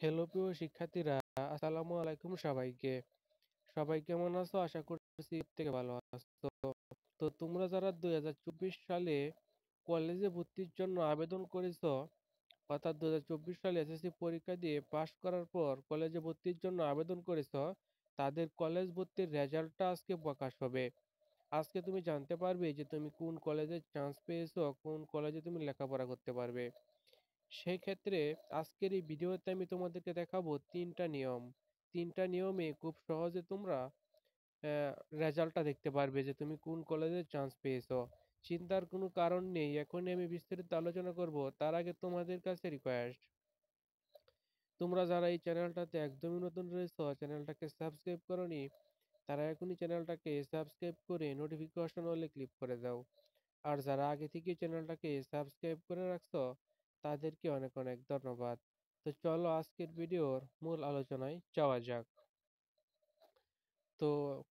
Hello প্রিয় শিক্ষার্থীরা, আসসালামু আলাইকুম সবাইকে। সবাই কেমন আছো? আশা করছি থেকে ভালো আছো। তো তোমরা যারা 2024 সালে কলেজে ভর্তির জন্য আবেদন করেছো, অর্থাৎ 2024 সালে এসএসসি পরীক্ষা দিয়ে পাশ করার পর কলেজে ভর্তির জন্য আবেদন করেছো, তাদের কলেজ ভর্তির রেজাল্টটা আজকে প্রকাশ হবে। আজকে তুমি জানতে পারবে যে তুমি কোন কলেজে চান্স পেয়েছো, কোন কলেজে তুমি লেখাপড়া করতে পারবে। সেই ক্ষেত্রে আজকের এই ভিডিওতে আমি তোমাদেরকে দেখাবো তিনটা নিয়ম। তিনটা নিয়মে খুব সহজে তোমরা রেজাল্টটা দেখতে পারবে যে তুমি কোন কলেজে চান্স পেয়েছো। চিন্তার কোনো কারণ নেই, এখনই আমি বিস্তারিত আলোচনা করব। তার আগে তোমাদের কাছে রিকোয়েস্ট, তোমরা যারা এই চ্যানেলটাতে একদমই নতুন রয়েছো, চ্যানেলটাকে সাবস্ক্রাইব করোনি, তারা এখনই চ্যানেলটাকে সাবস্ক্রাইব করে নোটিফিকেশন অলে ক্লিক করে দাও। আর যারা আগে থেকে চ্যানেলটাকে সাবস্ক্রাইব করে রাখছো, তাদেরকে অনেক অনেক ধন্যবাদ। তো চলো আজকের ভিডিওর মূল আলোচনায় যাওয়া যাক। তো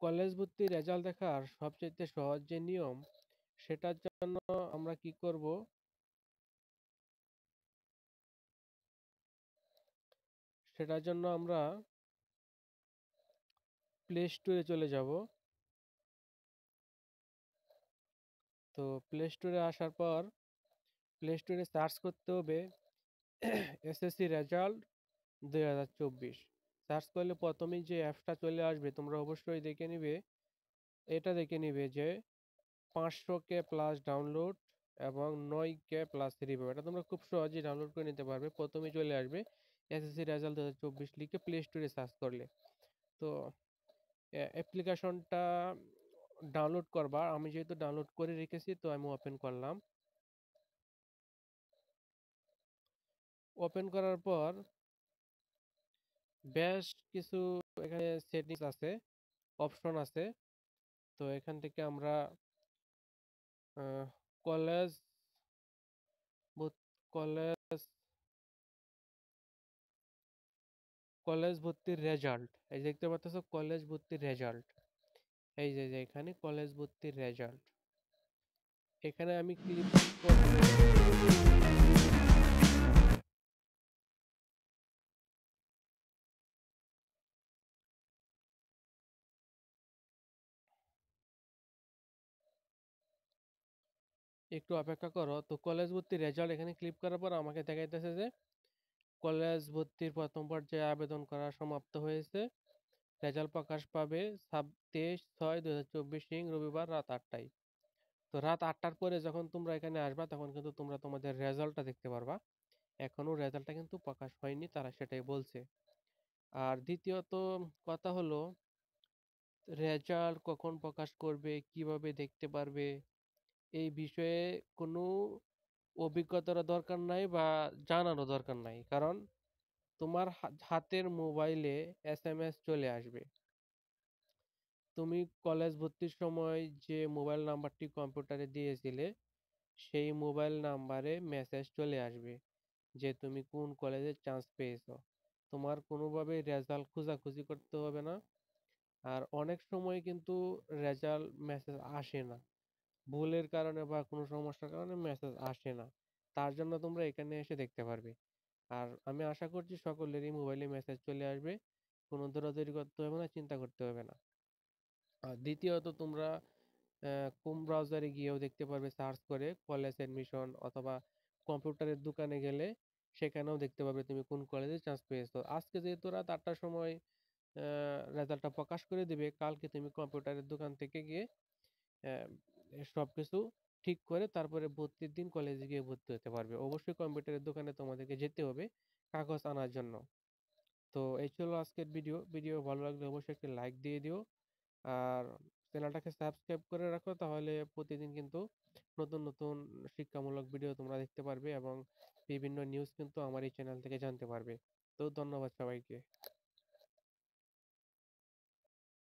কলেজ ভর্তির রেজাল্ট দেখার সবচেয়ে সহজ যে নিয়ম, সেটার জন্য আমরা কি করব? সেটার জন্য আমরা প্লে স্টোরে চলে যাব। তো প্লে স্টোরে আসার পর প্লে স্টোরে সার্চ করতে হবে এসএসসি রেজাল্ট 2024। সার্চ করলে প্রথমেই যে অ্যাপসটা চলে আসবে, তোমরা অবশ্যই দেখে নিবে। এটা দেখে নিবে যে 500K প্লাস ডাউনলোড এবং 9K প্লাস রিভিউ। এটা তোমরা খুব সহজেই ডাউনলোড করে নিতে পারবে। প্রথমেই চলে আসবে এসএসসি রেজাল্ট 2024 লিখে প্লে স্টোরে সার্চ করলে। তো অ্যাপ্লিকেশনটা ডাউনলোড করবা। আমি যেহেতু ডাউনলোড করে রেখেছি, তো আমি ওপেন করলাম। ওপেন করার পর বেশ কিছু এখানে সেটিংস আছে, অপশন আছে। তো এখান থেকে আমরা কলেজ কলেজ কলেজ ভর্তির রেজাল্ট, এই দেখতে পাচ্ছ কলেজ ভর্তির রেজাল্ট। এই যে যে এখানে কলেজ ভর্তির রেজাল্ট, এখানে আমি ক্লিক করব। একটু অপেক্ষা করো। তো কলেজ ভর্তির রেজাল্ট এখানে ক্লিক করার পর আমাকে দেখাইতেছে যে কলেজ ভর্তির প্রথম পর্যায়ে আবেদন করা সমাপ্ত হয়েছে। রেজাল্ট প্রকাশ পাবে 23/6/2024 রবিবার রাত 8টায়। তো রাত 8টার পরে যখন তোমরা এখানে আসবা, তখন কিন্তু তোমরা তোমাদের রেজাল্টটা দেখতে পারবা। এখনো রেজাল্টটা কিন্তু প্রকাশ হয়নি, তারা সেটাই বলছে। আর দ্বিতীয়ত কথা হলো, রেজাল্ট কখন প্রকাশ করবে, কিভাবে দেখতে পারবে, এই বিষয়ে কোনো অভিজ্ঞতার দরকার নাই বা জানারও দরকার নাই। কারণ তোমার হাতের মোবাইলে এসএমএস চলে আসবে। তুমি কলেজ ভর্তির সময় যে মোবাইল নাম্বারটি কম্পিউটারে দিয়েছিলে, সেই মোবাইল নাম্বারে মেসেজ চলে আসবে যে তুমি কোন কলেজে চান্স পেয়েছো। তোমার কোনোভাবে রেজাল্ট খোঁজাখুঁজি করতে হবে না। আর অনেক সময় কিন্তু রেজাল্ট মেসেজ আসে না, ভুলের কারণে বা কোনো সমস্যার কারণে মেসেজ আসে না। তার জন্য তোমরা এখানে এসে দেখতে পারবে। আর আমি আশা করছি সকলেরই মোবাইলে মেসেজ চলে আসবে, কোনো দৌড়াদৌড়ি করতে হবে না, চিন্তা করতে হবে না। আর দ্বিতীয়ত তোমরা ক্রোম ব্রাউজারে গিয়েও দেখতে পারবে, সার্চ করে কলেজ অ্যাডমিশন, অথবা কম্পিউটারের দোকানে গেলে সেখানেও দেখতে পাবে তুমি কোন কলেজে চান্স পেয়েছো। আজকে যেহেতু রাত 8টার সময় রেজাল্টটা প্রকাশ করে দিবে, কালকে তুমি কম্পিউটারের দোকান থেকে গিয়ে সবকিছু ঠিক করে তারপরে ভর্তির দিন কলেজে গিয়ে ভর্তি হতে পারবে। অবশ্যই কম্পিউটারের দোকানে তোমাদেরকে যেতে হবে কাগজ আনার জন্য। তো এই ছিল আজকের ভিডিও। ভিডিও ভালো লাগলে অবশ্যই একটি লাইক দিয়ে দিও। আর চ্যানেলটাকে সাবস্ক্রাইব করে রাখো, তাহলে প্রতিদিন কিন্তু নতুন নতুন শিক্ষামূলক ভিডিও তোমরা দেখতে পারবে এবং বিভিন্ন নিউজ কিন্তু আমার এই চ্যানেল থেকে জানতে পারবে। তো ধন্যবাদ সবাইকে।